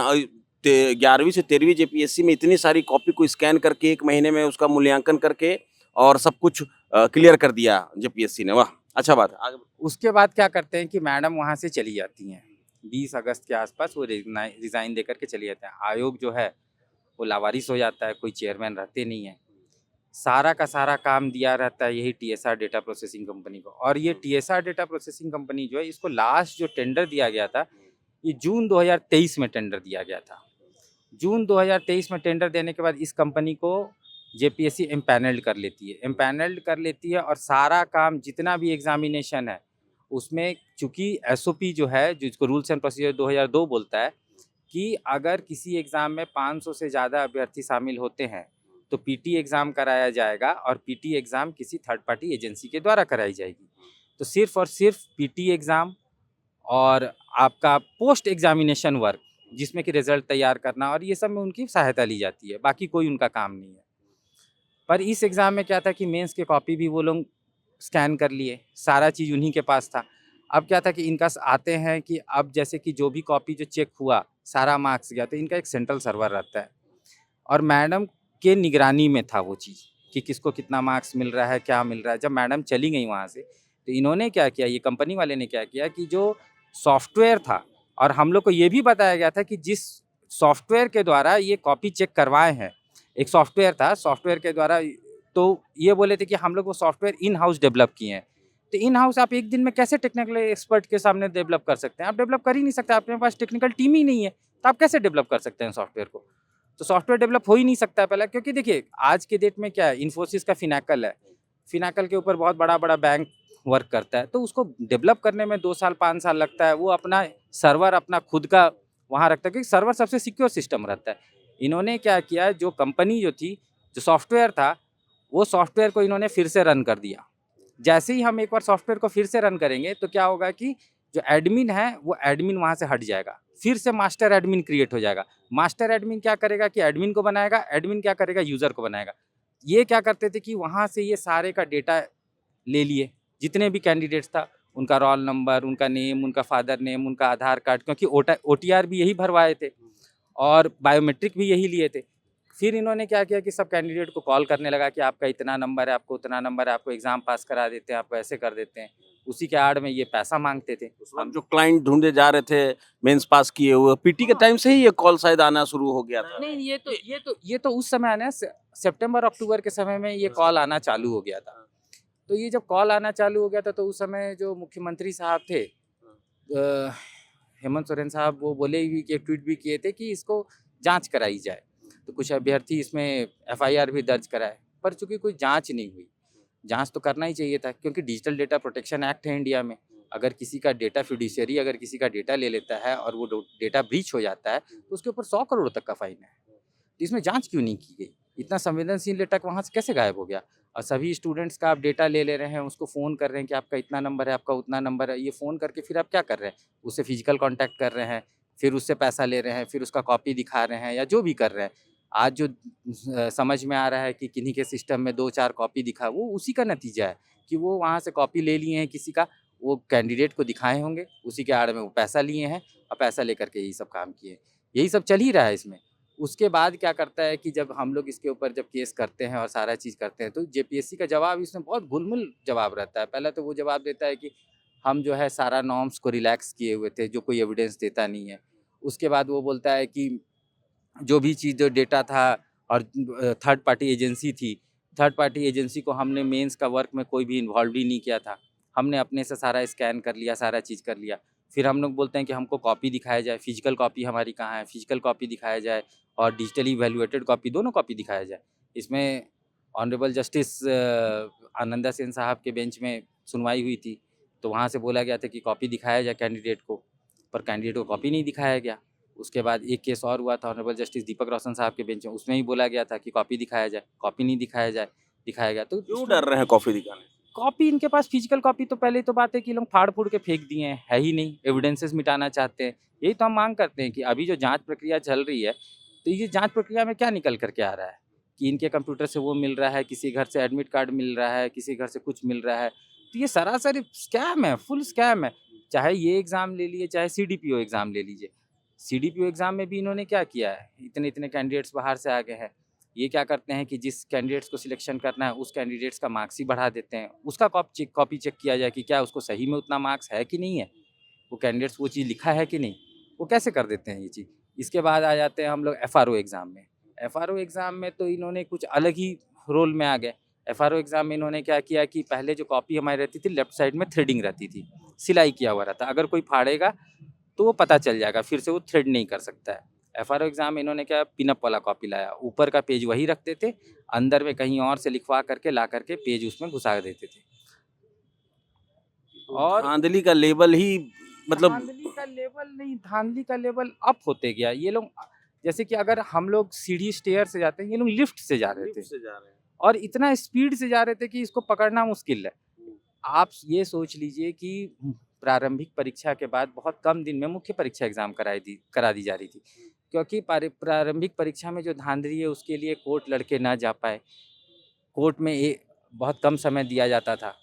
11वीं से 13वीं जेपीएससी में इतनी सारी कॉपी को स्कैन करके 1 महीने में उसका मूल्यांकन करके और सब कुछ क्लियर कर दिया जेपीएससी ने। वाह, अच्छा बात है। आगे उसके बाद क्या करते हैं कि मैडम वहाँ से चली जाती हैं। 20 अगस्त के आसपास वो रिज़ाइन दे करके चले जाते हैं। आयोग जो है वो लावारिस हो जाता है, कोई चेयरमैन रहते नहीं है। सारा का सारा काम दिया रहता है यही टीएसआर डेटा प्रोसेसिंग कंपनी को। और ये टीएसआर डेटा प्रोसेसिंग कंपनी जो है, इसको लास्ट जो टेंडर दिया गया था, ये जून 2023 में टेंडर दिया गया था। जून 2023 में टेंडर देने के बाद इस कंपनी को जेपीएससी एम्पैनल्ड कर लेती है और सारा काम जितना भी एग्जामिनेशन है उसमें, चूँकि एसओपी जो है, जिसको रूल्स एंड प्रोसीजर 2002 बोलता है कि अगर किसी एग्ज़ाम में 500 से ज़्यादा अभ्यर्थी शामिल होते हैं तो पीटी एग्ज़ाम कराया जाएगा और पीटी एग्ज़ाम किसी थर्ड पार्टी एजेंसी के द्वारा कराई जाएगी। तो सिर्फ़ और सिर्फ पीटी एग्ज़ाम और आपका पोस्ट एग्ज़ामिनेशन वर्क, जिसमें कि रिज़ल्ट तैयार करना और ये सब में उनकी सहायता ली जाती है, बाकी कोई उनका काम नहीं है। पर इस एग्ज़ाम में क्या था कि मेंस के कॉपी भी वो लोग स्कैन कर लिए, सारा चीज़ उन्हीं के पास था। अब क्या था कि इनका आते हैं कि अब जैसे कि जो भी कॉपी जो चेक हुआ, सारा मार्क्स गया, तो इनका एक सेंट्रल सर्वर रहता है और मैडम के निगरानी में था वो चीज़ कि किसको कितना मार्क्स मिल रहा है, क्या मिल रहा है। जब मैडम चली गई वहाँ से, तो इन्होंने क्या किया, ये कंपनी वाले ने क्या किया कि जो सॉफ्टवेयर था, और हम लोग को ये भी बताया गया था कि जिस सॉफ्टवेयर के द्वारा ये कॉपी चेक करवाए हैं, एक सॉफ्टवेयर था, सॉफ्टवेयर के द्वारा, तो ये बोले थे कि हम लोग वो सॉफ्टवेयर इन हाउस डेवलप किए हैं। तो इन हाउस आप एक दिन में कैसे टेक्निकल एक्सपर्ट के सामने डेवलप कर सकते हैं? आप डेवलप कर ही नहीं सकते, आपके पास टेक्निकल टीम ही नहीं है, तो आप कैसे डेवलप कर सकते हैं सॉफ्टवेयर को? तो सॉफ्टवेयर डेवलप हो ही नहीं सकता है पहले, क्योंकि देखिए आज के डेट में क्या है, इन्फोसिस का फिनाकल है, फिनाकल के ऊपर बहुत बड़ा बड़ा बैंक वर्क करता है, तो उसको डेवलप करने में 2 साल 5 साल लगता है। वो अपना सर्वर अपना खुद का वहाँ रखता है, क्योंकि सर्वर सबसे सिक्योर सिस्टम रहता है। इन्होंने क्या किया, जो कंपनी जो थी, जो सॉफ्टवेयर था, वो सॉफ्टवेयर को इन्होंने फिर से रन कर दिया। जैसे ही हम एक बार सॉफ्टवेयर को फिर से रन करेंगे तो क्या होगा कि जो एडमिन है वो एडमिन वहाँ से हट जाएगा, फिर से मास्टर एडमिन क्रिएट हो जाएगा। मास्टर एडमिन क्या करेगा कि एडमिन को बनाएगा, एडमिन क्या करेगा, यूज़र को बनाएगा। ये क्या करते थे कि वहाँ से ये सारे का डेटा ले लिए, जितने भी कैंडिडेट्स था, उनका रोल नंबर, उनका नेम, उनका फादर नेम, उनका आधार कार्ड, क्योंकि ओटीआर भी यही भरवाए थे और बायोमेट्रिक भी यही लिए थे। फिर इन्होंने क्या किया कि सब कैंडिडेट को कॉल करने लगा कि आपका इतना नंबर है, आपको उतना नंबर है, आपको एग्ज़ाम पास करा देते हैं, आपको ऐसे कर देते हैं। उसी के आड़ में ये पैसा मांगते थे। उस वक्त जो क्लाइंट ढूंढे जा रहे थे मेंस पास किए हुए, पीटी के टाइम से ही ये कॉल शायद आना शुरू हो गया था। नहीं, ये तो उस समय आना, सितंबर अक्टूबर के समय में ये कॉल आना चालू हो गया था। तो ये जब कॉल आना चालू हो गया था, तो उस समय जो मुख्यमंत्री साहब थे, हेमंत सोरेन साहब, वो बोले भी कि ट्वीट भी किए थे कि इसको जांच कराई जाए। तो कुछ अभ्यर्थी इसमें एफआईआर भी दर्ज कराए, पर चूंकि कोई जांच नहीं हुई। जांच तो करना ही चाहिए था, क्योंकि डिजिटल डेटा प्रोटेक्शन एक्ट है इंडिया में। अगर किसी का डेटा फिड्यूशियरी अगर किसी का डेटा ले लेता है और वो डेटा ब्रीच हो जाता है, तो उसके ऊपर 100 करोड़ तक का फाइन है। तो इसमें जांच क्यों नहीं की गई? इतना संवेदनशील डेटा वहाँ से कैसे गायब हो गया? और सभी स्टूडेंट्स का आप डेटा ले रहे हैं, उसको फ़ोन कर रहे हैं कि आपका इतना नंबर है, आपका उतना नंबर है। ये फ़ोन करके फिर आप क्या कर रहे हैं? उससे फिजिकल कांटेक्ट कर रहे हैं, फिर उससे पैसा ले रहे हैं, फिर उसका कॉपी दिखा रहे हैं, या जो भी कर रहे हैं। आज जो समझ में आ रहा है कि किन्हीं के सिस्टम में 2-4 कॉपी दिखा, वो उसी का नतीजा है कि वो वहाँ से कॉपी ले लिए हैं किसी का, वो कैंडिडेट को दिखाए होंगे, उसी के आड़ में वो पैसा लिए हैं और पैसा लेकर के यही सब काम किए। यही सब चल ही रहा है इसमें। उसके बाद क्या करता है कि जब हम लोग इसके ऊपर जब केस करते हैं और सारा चीज़ करते हैं, तो जेपीएससी का जवाब इसमें बहुत घुलमुल जवाब रहता है। पहले तो वो जवाब देता है कि हम जो है सारा नॉर्म्स को रिलैक्स किए हुए थे, जो कोई एविडेंस देता नहीं है। उसके बाद वो बोलता है कि जो भी चीज़ जो डेटा था और थर्ड पार्टी एजेंसी थी, थर्ड पार्टी एजेंसी को हमने मेंस का वर्क में कोई भी इन्वॉल्व ही नहीं किया था। हमने अपने से सारा स्कैन कर लिया, सारा चीज़ कर लिया। फिर हम लोग बोलते हैं कि हमको कॉपी दिखाया जाए, फिजिकल कॉपी हमारी कहाँ है, फिजिकल कॉपी दिखाया जाए और डिजिटली इवैल्यूएटेड कॉपी, दोनों कॉपी दिखाया जाए। इसमें ऑनरेबल जस्टिस आनंदा सेन साहब के बेंच में सुनवाई हुई थी, तो वहाँ से बोला गया था कि कॉपी दिखाया जाए कैंडिडेट को, पर कैंडिडेट को कॉपी नहीं दिखाया गया। उसके बाद एक केस और हुआ था ऑनरेबल जस्टिस दीपक रोशन साहब के बेंच में, उसमें ही बोला गया था कि कॉपी दिखाया जाए, कॉपी नहीं दिखाया गया। तो क्यों डर रहे हैं कॉफी दिखाने से? कॉपी इनके पास, फिजिकल कॉपी तो पहले तो बात है कि लोग फाड़ फूड़ के फेंक दिए हैं, है ही नहीं, एविडेंसेस मिटाना चाहते हैं। यही तो हम मांग करते हैं कि अभी जो जांच प्रक्रिया चल रही है, तो ये जांच प्रक्रिया में क्या निकल करके आ रहा है कि इनके कंप्यूटर से वो मिल रहा है, किसी घर से एडमिट कार्ड मिल रहा है, किसी घर से कुछ मिल रहा है। तो ये सरासर स्कैम है, फुल स्कैम है। चाहे ये एग्ज़ाम ले लीजिए, चाहे सीडीपीओ एग्ज़ाम ले लीजिए। सीडीपीओ एग्ज़ाम में भी इन्होंने क्या किया है, इतने कैंडिडेट्स बाहर से आ गए हैं। ये क्या करते हैं कि जिस कैंडिडेट्स को सिलेक्शन करना है, उस कैंडिडेट्स का मार्क्स ही बढ़ा देते हैं। उसका कॉपी चेक किया जाए कि क्या उसको सही में उतना मार्क्स है कि नहीं है। वो कैंडिडेट्स वो चीज़ लिखा है कि नहीं, वो कैसे कर देते हैं ये चीज़। इसके बाद आ जाते हैं हम लोग एफआरओ एग्ज़ाम में। एफआरओ एग्ज़ाम में तो इन्होंने कुछ अलग ही रोल में आ गए। एफआरओ एग्ज़ाम में इन्होंने क्या किया कि पहले जो कॉपी हमारी रहती थी लेफ्ट साइड में थ्रेडिंग रहती थी, सिलाई किया हुआ रहता, अगर कोई फाड़ेगा तो वो पता चल जाएगा, फिर से वो थ्रेड नहीं कर सकता है। एफआरओ एग्ज़ाम में इन्होंने क्या पिनअप वाला कॉपी लाया, ऊपर का पेज वही रखते थे, अंदर में कहीं और से लिखवा करके ला करके पेज उसमें घुसा देते थे। और धांधली का लेवल ही मतलब धांधली का लेवल नहीं, धांधली का लेवल अप होते गया। ये लोग जैसे कि अगर हम लोग सीढ़ी स्टेयर से जाते हैं, ये लोग लिफ्ट से जा रहे थे से जा रहे हैं। और इतना स्पीड से जा रहे थे कि इसको पकड़ना मुश्किल है। आप ये सोच लीजिए कि प्रारंभिक परीक्षा के बाद बहुत कम दिन में मुख्य परीक्षा एग्ज़ाम करा दी जा रही थी, क्योंकि प्रारंभिक परीक्षा में जो धांधली है उसके लिए कोर्ट लड़के ना जा पाए। कोर्ट में बहुत कम समय दिया जाता था,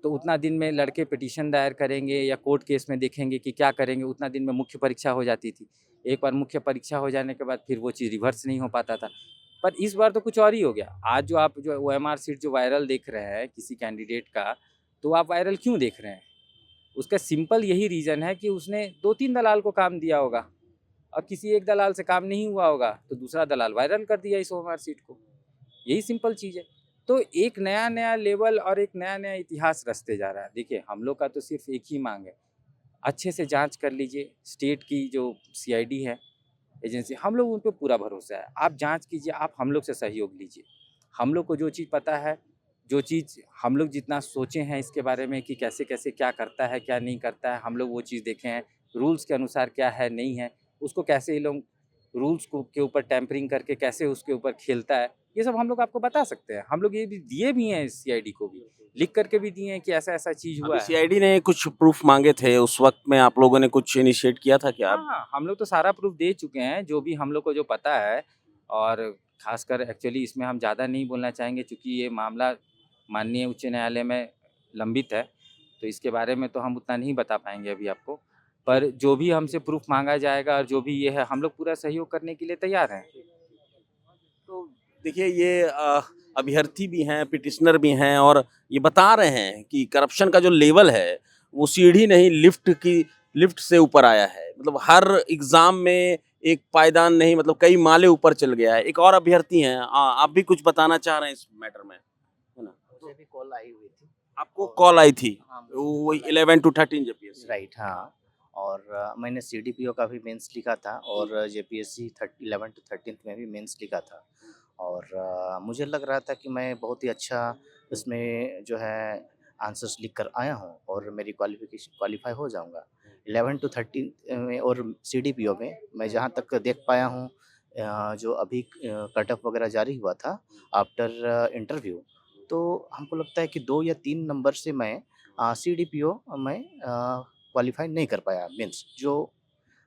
तो उतना दिन में लड़के पिटीशन दायर करेंगे या कोर्ट केस में देखेंगे कि क्या करेंगे, उतना दिन में मुख्य परीक्षा हो जाती थी। एक बार मुख्य परीक्षा हो जाने के बाद फिर वो चीज़ रिवर्स नहीं हो पाता था। पर इस बार तो कुछ और ही हो गया। आज जो आप जो ओएमआर शीट जो वायरल देख रहे हैं किसी कैंडिडेट का, तो आप वायरल क्यों देख रहे हैं? उसका सिंपल यही रीज़न है कि उसने 2-3 दलाल को काम दिया होगा और किसी एक दलाल से काम नहीं हुआ होगा, तो दूसरा दलाल वायरल कर दिया इस ओएमआर शीट को। यही सिंपल चीज़ है। तो एक नया-नया लेवल और एक नया-नया इतिहास रचते जा रहा है। देखिए, हम लोग का तो सिर्फ़ एक ही माँग है, अच्छे से जाँच कर लीजिए। स्टेट की जो सीआईडी है, एजेंसी, हम लोग उन पे पूरा भरोसा है। आप जाँच कीजिए, आप हम लोग से सहयोग लीजिए। हम लोग को जो चीज़ पता है, जो चीज़ हम लोग जितना सोचे हैं इसके बारे में कि कैसे-कैसे क्या करता है, क्या नहीं करता है, हम लोग वो चीज़ देखे हैं। रूल्स के अनुसार क्या है, नहीं है, उसको कैसे ये लोग रूल्स को के ऊपर टेम्परिंग करके कैसे उसके ऊपर खेलता है, ये सब हम लोग आपको बता सकते हैं। हम लोग ये भी दिए भी हैं सीआईडी को भी, लिख करके भी दिए हैं कि ऐसा-ऐसा चीज़ हुआ अभी है। सीआईडी ने कुछ प्रूफ मांगे थे, उस वक्त में आप लोगों ने कुछ इनिशिएट किया था क्या? हाँ, हम लोग तो सारा प्रूफ़ दे चुके हैं, जो भी हम लोग को जो पता है। और ख़ासकर एक्चुअली इसमें हम ज़्यादा नहीं बोलना चाहेंगे क्योंकि ये मामला माननीय उच्च न्यायालय में लंबित है, तो इसके बारे में तो हम उतना नहीं बता पाएँगे अभी आपको। पर जो भी हमसे प्रूफ़ माँगा जाएगा और जो भी ये है, हम लोग पूरा सहयोग करने के लिए तैयार हैं। तो देखिए ये अभ्यर्थी भी हैं, पिटिशनर भी हैं और ये बता रहे हैं कि करप्शन का जो लेवल है, वो सीढ़ी नहीं लिफ्ट से ऊपर आया है। मतलब हर एग्ज़ाम में एक पायदान नहीं मतलब कई माले ऊपर चल गया है। एक और अभ्यर्थी हैं, आप भी कुछ बताना चाह रहे हैं इस मैटर में, है ना? मुझे भी कॉल आई हुई थी। आपको कॉल आई थी, हाँ, वही 11 to 13 जेपीएससी। राइट, हाँ। और मैंने सीडीपीओ का भी मेंस लिखा था और जेपीएससी 11 टू 13 में भी मेंस लिखा था। और मुझे लग रहा था कि मैं बहुत ही अच्छा इसमें जो है आंसर्स लिख कर आया हूँ और मेरी क्वालिफाई हो जाऊँगा। 11 टू 13 में और सीडीपीओ में मैं जहाँ तक देख पाया हूँ, जो अभी कट ऑफ वगैरह जारी हुआ था आफ्टर इंटरव्यू, तो हमको लगता है कि 2 या 3 नंबर से मैं सीडीपीओ में क्वालिफ़ाई नहीं कर पाया, मीन्स जो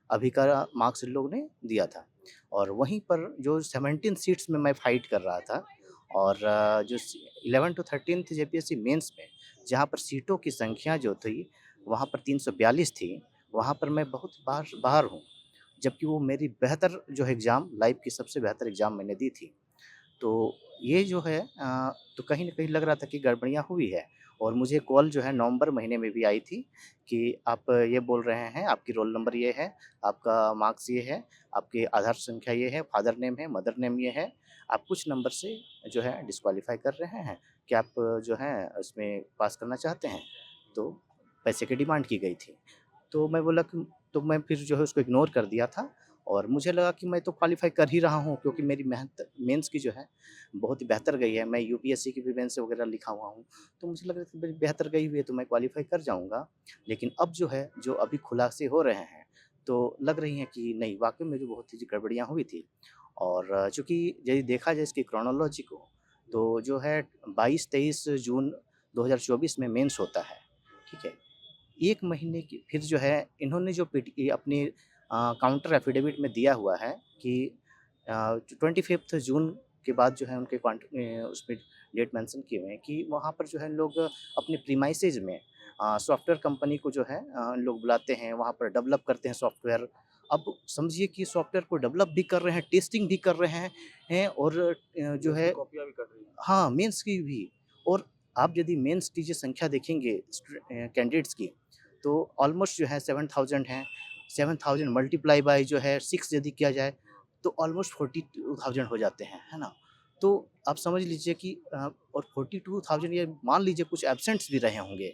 अभी का मार्क्स इन लोग ने दिया था। और वहीं पर जो 17 सीट्स में मैं फ़ाइट कर रहा था और जो 11 टू 13 जेपीएससी मेंस में जहाँ पर सीटों की संख्या जो थी वहाँ पर 342 थी, वहाँ पर मैं बहुत बाहर हूँ। जबकि वो मेरी बेहतर जो है एग्ज़ाम, लाइफ़ की सबसे बेहतर एग्ज़ाम मैंने दी थी। तो ये जो है तो कहीं न कहीं लग रहा था कि गड़बड़ियाँ हुई है। और मुझे कॉल जो है नवंबर महीने में भी आई थी कि आप ये बोल रहे हैं, आपकी रोल नंबर ये है, आपका मार्क्स ये है, आपकी आधार संख्या ये है, फादर नेम है, मदर नेम ये है, आप कुछ नंबर से जो है डिस्क्वालीफ़ाई कर रहे हैं, क्या आप जो है उसमें पास करना चाहते हैं? तो पैसे की डिमांड की गई थी। तो मैं बोला कि तो मैं फिर जो है उसको इग्नोर कर दिया था और मुझे लगा कि मैं तो क्वालीफ़ाई कर ही रहा हूँ क्योंकि मेरी मेहनत मेंस की जो है बहुत ही बेहतर गई है। मैं यूपीएससी की भी मेंस वगैरह लिखा हुआ हूँ, तो मुझे लग रहा था मेरी बेहतर गई हुई है तो मैं क्वालीफ़ाई कर जाऊँगा। लेकिन अब जो है, जो अभी खुलासे हो रहे हैं, तो लग रही हैं कि नहीं, वाक़ई में जो बहुत ही गड़बड़ियाँ हुई थी। और चूँकि यदि देखा जाए इसकी क्रोनोलॉजी को, तो जो है 22-23 जून 2024 में मेंस होता है, ठीक है? 1 महीने की फिर जो है इन्होंने जो अपनी काउंटर एफ़िडेविट में दिया हुआ है कि 25th जून के बाद जो है उनके उसमें डेट मेंशन किए हुए हैं कि वहाँ पर जो है लोग अपने प्रीमाइसेज़ में सॉफ्टवेयर कंपनी को जो है लोग बुलाते हैं, वहाँ पर डेवलप करते हैं सॉफ्टवेयर। अब समझिए कि सॉफ्टवेयर को डेवलप भी कर रहे हैं, टेस्टिंग भी कर रहे हैं और जो है कॉपियाँ भी कर रही हैं। हाँ, मेंस की भी। और आप यदि मेंस की जो संख्या देखेंगे कैंडिडेट्स की, तो ऑलमोस्ट जो है 7000 हैं, 7000 मल्टीप्लाई बाय जो है 6 यदि किया जाए तो ऑलमोस्ट 42,000 हो जाते हैं, है ना? तो आप समझ लीजिए कि और 42,000 ये मान लीजिए कुछ एब्सेंट्स भी रहे होंगे,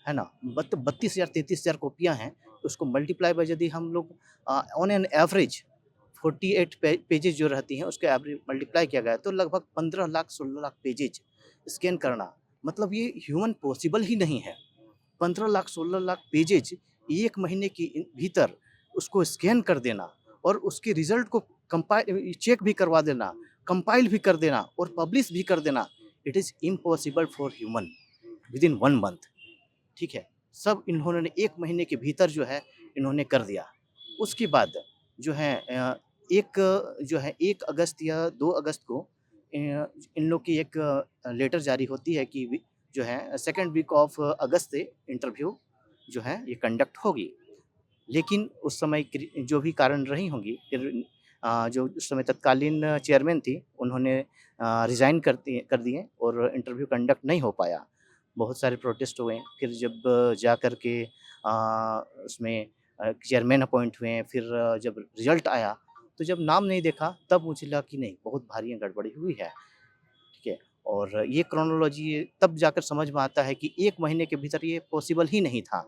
है ना? 32,000 33,000 कॉपियाँ हैं, उसको मल्टीप्लाई बाय यदि हम लोग ऑन एन एवरेज 48 पेजेज़ जो रहती हैं उसके एवरेज मल्टीप्लाई किया गया तो लगभग 15 लाख 16 लाख पेजेज़ स्कैन करना, मतलब ये ह्यूमन पॉसिबल ही नहीं है। 15 लाख 16 लाख पेजेज़ 1 महीने के भीतर उसको स्कैन कर देना और उसके रिज़ल्ट को चेक भी करवा देना, कंपाइल भी कर देना और पब्लिश भी कर देना, it is impossible for human within 1 month. ठीक है? सब इन्होंने 1 महीने के भीतर जो है इन्होंने कर दिया। उसके बाद जो है जो है 1 अगस्त या 2 अगस्त को इन लोग की एक लेटर जारी होती है कि जो है सेकंड वीक ऑफ अगस्त से इंटरव्यू जो है ये कंडक्ट होगी। लेकिन उस समय जो भी कारण रही होंगी फिर जो उस समय तत्कालीन चेयरमैन थी उन्होंने रिज़ाइन कर दिए और इंटरव्यू कंडक्ट नहीं हो पाया। बहुत सारे प्रोटेस्ट हुए, फिर जब जा कर के उसमें चेयरमैन अपॉइंट हुए, फिर जब रिज़ल्ट आया, तो जब नाम नहीं देखा तब मुझे लगा कि नहीं बहुत भारी गड़बड़ी हुई है, ठीक है? और ये क्रोनोलॉजी तब जाकर समझ में आता है कि 1 महीने के भीतर ये पॉसिबल ही नहीं था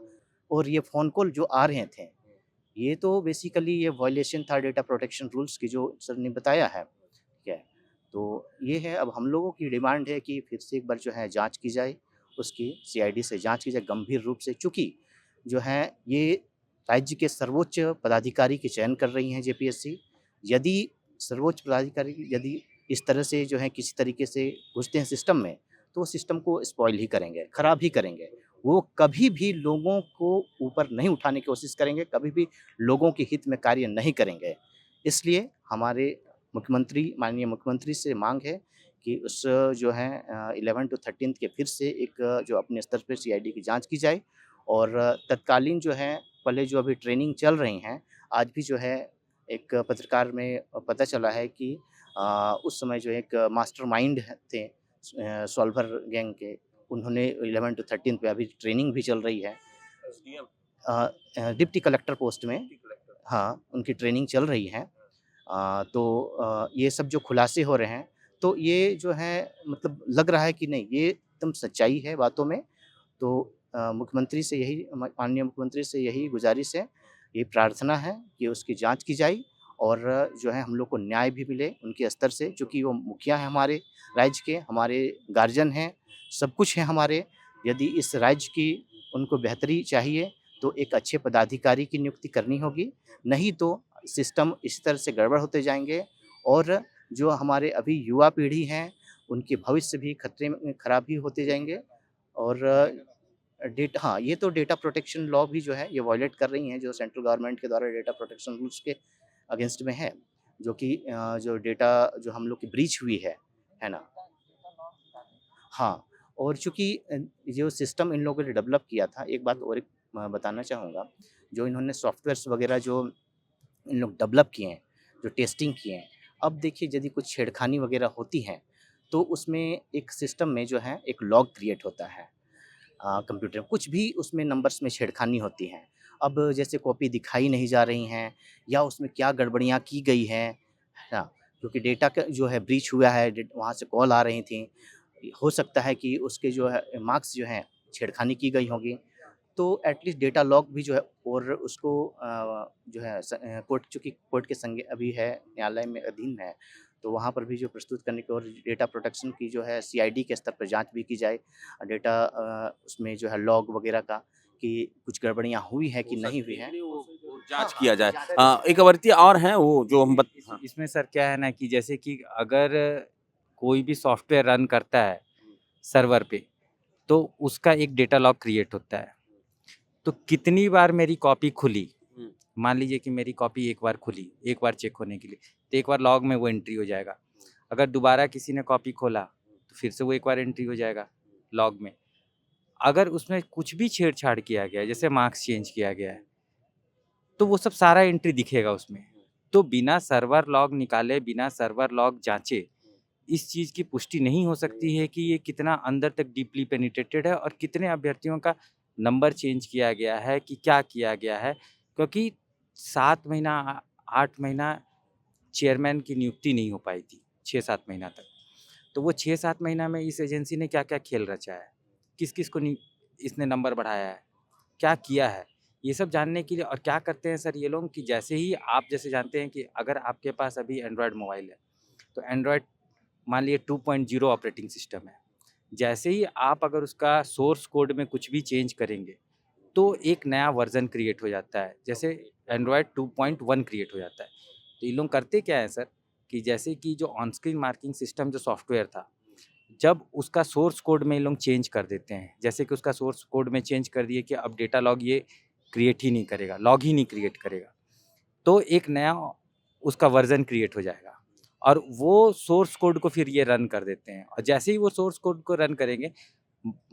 और ये फ़ोन कॉल जो आ रहे थे, ये तो बेसिकली ये वायलेशन था डेटा प्रोटेक्शन रूल्स की जो सर ने बताया है, ठीक है? तो ये है अब हम लोगों की डिमांड है कि फिर से एक बार जो है जाँच की जाए, उसकी सीआईडी से जाँच की जाए गंभीर रूप से चूँकि जो है ये राज्य के सर्वोच्च पदाधिकारी के चयन कर रही हैं जेपीएससी। यदि सर्वोच्च पदाधिकारी यदि इस तरह से जो है किसी तरीके से घुसते हैं सिस्टम में, तो वो सिस्टम को स्पॉइल ही करेंगे, खराब ही करेंगे। वो कभी भी लोगों को ऊपर नहीं उठाने की कोशिश करेंगे, कभी भी लोगों के हित में कार्य नहीं करेंगे। इसलिए हमारे माननीय मुख्यमंत्री से माँग है कि उस जो है 11 टू 13 के फिर से एक जो अपने स्तर पे सीआईडी की जाँच की जाए और तत्कालीन जो है पहले जो अभी ट्रेनिंग चल रही हैं, आज भी जो है एक पत्रकार में पता चला है कि उस समय जो एक मास्टरमाइंड थे सॉल्वर गैंग के, उन्होंने 11 टू 13 पे अभी ट्रेनिंग भी चल रही है। डिप्टी कलेक्टर पोस्ट में हाँ, उनकी ट्रेनिंग चल रही है। तो ये सब जो खुलासे हो रहे हैं, तो ये जो है मतलब लग रहा है कि नहीं, ये एकदम सच्चाई है बातों में। तो मुख्यमंत्री से यही माननीय मुख्यमंत्री से यही गुज़ारिश है, ये प्रार्थना है कि उसकी जाँच की जाए और जो है हम लोग को न्याय भी मिले उनके स्तर से, चूँकि वो मुखिया हैं हमारे राज्य के, हमारे गार्जियन हैं, सब कुछ है हमारे। यदि इस राज्य की उनको बेहतरी चाहिए, तो एक अच्छे पदाधिकारी की नियुक्ति करनी होगी, नहीं तो सिस्टम इस तरह से गड़बड़ होते जाएँगे और जो हमारे अभी युवा पीढ़ी हैं, उनके भविष्य भी खतरे में खराब ही होते जाएँगे और हाँ, ये तो डेटा प्रोटेक्शन लॉ भी जो है ये वायलेट कर रही हैं, जो सेंट्रल गवर्नमेंट के द्वारा डेटा प्रोटेक्शन रूल्स के अगेंस्ट में है, जो कि जो डेटा जो हम लोग की ब्रीच हुई है ना? हाँ, और चूँकि जो सिस्टम इन लोगों ने डेवलप किया था, एक बात और बताना चाहूँगा, जो इन्होंने सॉफ्टवेयर्स वगैरह जो इन लोग डेवलप किए हैं, जो टेस्टिंग किए हैं, अब देखिए यदि कुछ छेड़खानी वगैरह होती है, तो उसमें एक सिस्टम में जो है एक लॉग क्रिएट होता है कंप्यूटर में, कुछ भी उसमें नंबर्स में छेड़खानी होती है। अब जैसे कॉपी दिखाई नहीं जा रही हैं या उसमें क्या गड़बड़ियाँ की गई हैं, है ना? क्योंकि डेटा का जो है ब्रीच हुआ है, वहाँ से कॉल आ रही थी, हो सकता है कि उसके जो है मार्क्स जो हैं छेड़खानी की गई होगी, तो एटलीस्ट डेटा लॉग भी जो है और उसको जो है कोर्ट, चूँकि कोर्ट के संज्ञ अभी है, न्यायालय में अधीन है, तो वहाँ पर भी जो प्रस्तुत करने की और डेटा प्रोटेक्शन की जो है सीआईडी के स्तर पर जांच भी की जाए। डेटा उसमें जो है लॉग वगैरह का कि कुछ गड़बड़ियाँ हुई है कि नहीं हुई हैं। वो जाँच किया जाए। एक अवर्ती और हैं वो जो हम हाँ। इसमें सर क्या है ना कि जैसे कि अगर कोई भी सॉफ्टवेयर रन करता है सर्वर पे, तो उसका एक डेटा लॉग क्रिएट होता है। तो कितनी बार मेरी कॉपी खुली, मान लीजिए कि मेरी कॉपी एक बार खुली, एक बार चेक होने के लिए, तो एक बार लॉग में वो एंट्री हो जाएगा। अगर दोबारा किसी ने कॉपी खोला, तो फिर से वो एक बार एंट्री हो जाएगा लॉग में। अगर उसमें कुछ भी छेड़छाड़ किया गया है, जैसे मार्क्स चेंज किया गया है, तो वो सब सारा एंट्री दिखेगा उसमें। तो बिना सर्वर लॉग निकाले, बिना सर्वर लॉग जाँचे, इस चीज़ की पुष्टि नहीं हो सकती है कि ये कितना अंदर तक डीपली पेनिट्रेटेड है और कितने अभ्यर्थियों का नंबर चेंज किया गया है कि क्या किया गया है, क्योंकि 7 महीना 8 महीना चेयरमैन की नियुक्ति नहीं हो पाई थी 6-7 महीना तक। तो वो 6-7 महीना में इस एजेंसी ने क्या-क्या खेल रचा है, किस-किस को इसने नंबर बढ़ाया है, क्या किया है, ये सब जानने के लिए। और क्या करते हैं सर ये लोग कि जैसे ही आप जैसे जानते हैं कि अगर आपके पास अभी एंड्रॉयड मोबाइल है, तो एंड्रॉयड मान लिए 2.0 ऑपरेटिंग सिस्टम है। जैसे ही आप अगर उसका सोर्स कोड में कुछ भी चेंज करेंगे, तो एक नया वर्ज़न क्रिएट हो जाता है, जैसे एंड्रॉयड 2.1 क्रिएट हो जाता है। तो ये लोग करते क्या है सर कि जैसे कि जो ऑन स्क्रीन मार्किंग सिस्टम जो सॉफ्टवेयर था, जब उसका सोर्स कोड में ये लोग चेंज कर देते हैं, जैसे कि उसका सोर्स कोड में चेंज कर दिए कि अब डेटा लॉग ये क्रिएट ही नहीं करेगा, लॉग ही नहीं क्रिएट करेगा, तो एक नया उसका वर्ज़न क्रिएट हो जाएगा और वो सोर्स कोड को फिर ये रन कर देते हैं। और जैसे ही वो सोर्स कोड को रन करेंगे,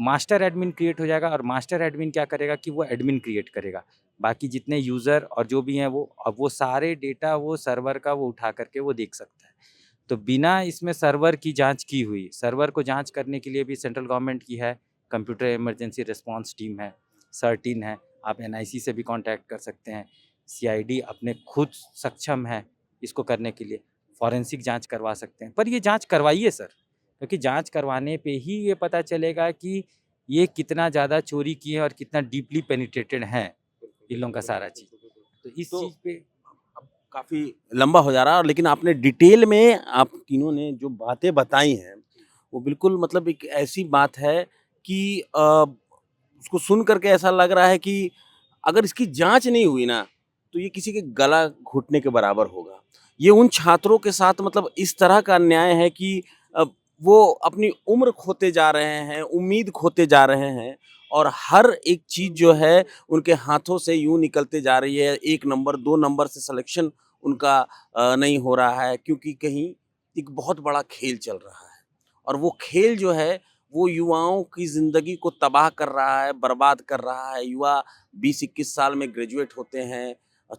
मास्टर एडमिन क्रिएट हो जाएगा और मास्टर एडमिन क्या करेगा कि वो एडमिन क्रिएट करेगा। बाकी जितने यूज़र और जो भी हैं वो सारे डेटा वो सर्वर का वो उठा करके वो देख सकता है। तो बिना इसमें सर्वर की जांच की हुई, सर्वर को जांच करने के लिए भी सेंट्रल गवर्नमेंट की है, कंप्यूटर इमरजेंसी रिस्पांस टीम है, सर्टिन है, आप एनआईसी से भी कांटेक्ट कर सकते हैं। सीआईडी अपने खुद सक्षम है इसको करने के लिए, फॉरेंसिक जांच करवा सकते हैं। पर ये जांच करवाइए सर, क्योंकि जांच करवाने पे ही ये पता चलेगा कि ये कितना ज़्यादा चोरी किए हैं और कितना डीपली पेनिट्रेटेड है इन लोगों का सारा चीज़। तो इस तो चीज़ पे काफ़ी लंबा हो जा रहा है, और लेकिन आपने डिटेल में आप तीनों ने जो बातें बताई हैं, वो बिल्कुल मतलब एक ऐसी बात है कि उसको सुन कर के ऐसा लग रहा है कि अगर इसकी जाँच नहीं हुई ना, तो ये किसी के गला घोटने के बराबर होगा। ये उन छात्रों के साथ मतलब इस तरह का अन्याय है कि वो अपनी उम्र खोते जा रहे हैं, उम्मीद खोते जा रहे हैं, और हर एक चीज़ जो है उनके हाथों से यूँ निकलते जा रही है। 1 नंबर, 2 नंबर से सिलेक्शन उनका नहीं हो रहा है, क्योंकि कहीं एक बहुत बड़ा खेल चल रहा है, और वो खेल जो है वो युवाओं की ज़िंदगी को तबाह कर रहा है, बर्बाद कर रहा है। युवा 20-21 साल में ग्रेजुएट होते हैं,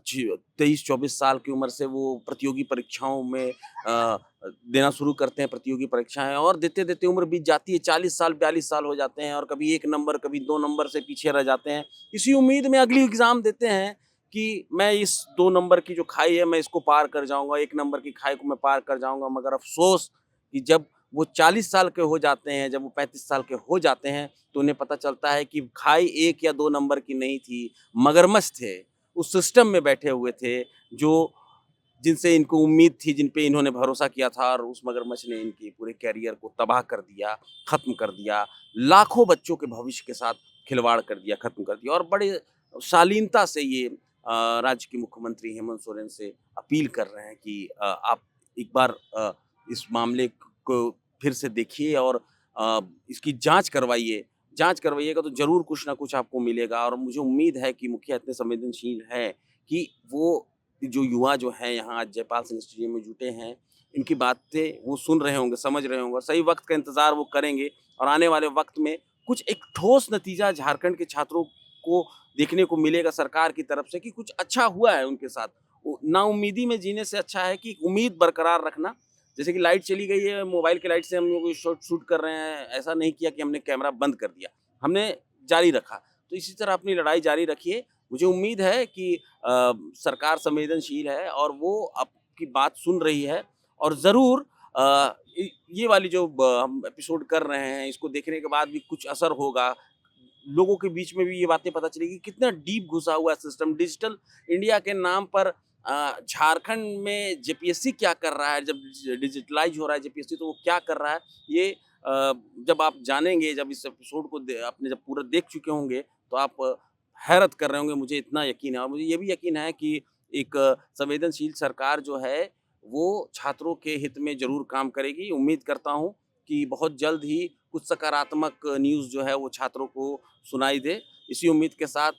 23-24 साल की उम्र से वो प्रतियोगी परीक्षाओं में देना शुरू करते हैं प्रतियोगी परीक्षाएँ, और देते-देते उम्र बीत जाती है, 40 साल, 42 साल हो जाते हैं, और कभी 1 नंबर, कभी 2 नंबर से पीछे रह जाते हैं। इसी उम्मीद में अगली एग्ज़ाम देते हैं कि मैं इस 2 नंबर की जो खाई है, मैं इसको पार कर जाऊँगा, 1 नंबर की खाई को मैं पार कर जाऊँगा। मगर अफ़सोस कि जब वो 40 साल के हो जाते हैं, जब वो 35 साल के हो जाते हैं, तो उन्हें पता चलता है कि खाई 1 या 2 नंबर की नहीं थी, मगरमच्छ थे। उस सिस्टम में बैठे हुए थे, जो जिनसे इनको उम्मीद थी, जिन पे इन्होंने भरोसा किया था, और उस मगरमच्छ ने इनके पूरे करियर को तबाह कर दिया, ख़त्म कर दिया। लाखों बच्चों के भविष्य के साथ खिलवाड़ कर दिया, ख़त्म कर दिया, और बड़े शालीनता से ये राज्य के मुख्यमंत्री हेमंत सोरेन से अपील कर रहे हैं कि आप एक बार इस मामले को फिर से देखिए और इसकी जाँच करवाइए। जाँच करवाइएगा तो ज़रूर कुछ ना कुछ आपको मिलेगा, और मुझे उम्मीद है कि मुखिया इतने संवेदनशील हैं कि वो जो युवा जो हैं यहाँ आज जयपाल सिंह स्टेडियम में जुटे हैं, इनकी बातें वो सुन रहे होंगे, समझ रहे होंगे, और सही वक़्त का इंतज़ार वो करेंगे, और आने वाले वक़्त में कुछ एक ठोस नतीजा झारखंड के छात्रों को देखने को मिलेगा सरकार की तरफ से कि कुछ अच्छा हुआ है उनके साथ। नाउम्मीदी में जीने से अच्छा है कि उम्मीद बरकरार रखना। जैसे कि लाइट चली गई है, मोबाइल की लाइट से हम लोग शूट कर रहे हैं, ऐसा नहीं किया कि हमने कैमरा बंद कर दिया, हमने जारी रखा। तो इसी तरह अपनी लड़ाई जारी रखिए। मुझे उम्मीद है कि सरकार संवेदनशील है और वो आपकी बात सुन रही है, और ज़रूर ये वाली जो हम एपिसोड कर रहे हैं, इसको देखने के बाद भी कुछ असर होगा। लोगों के बीच में भी ये बातें पता चलेगी कितना डीप घुसा हुआ है सिस्टम। डिजिटल इंडिया के नाम पर झारखंड में जेपीएससी क्या कर रहा है, जब डिजिटलाइज हो रहा है जेपीएससी, तो वो क्या कर रहा है, ये जब आप जानेंगे, जब इस एपिसोड को आपने जब पूरा देख चुके होंगे, तो आप हैरत कर रहे होंगे। मुझे इतना यकीन है, और मुझे ये भी यकीन है कि एक संवेदनशील सरकार जो है वो छात्रों के हित में ज़रूर काम करेगी। उम्मीद करता हूँ कि बहुत जल्द ही कुछ सकारात्मक न्यूज़ जो है वो छात्रों को सुनाई दे। इसी उम्मीद के साथ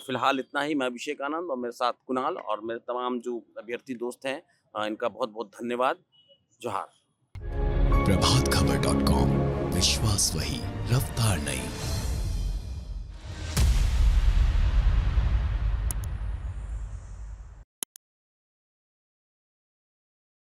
फ़िलहाल इतना ही। मैं अभिषेक आनंद, और मेरे साथ कुणाल, और मेरे तमाम जो अभ्यर्थी दोस्त हैं, इनका बहुत-बहुत धन्यवाद। जोहार। प्रभातखबर.com, विश्वास वही, रफ्तार नहीं।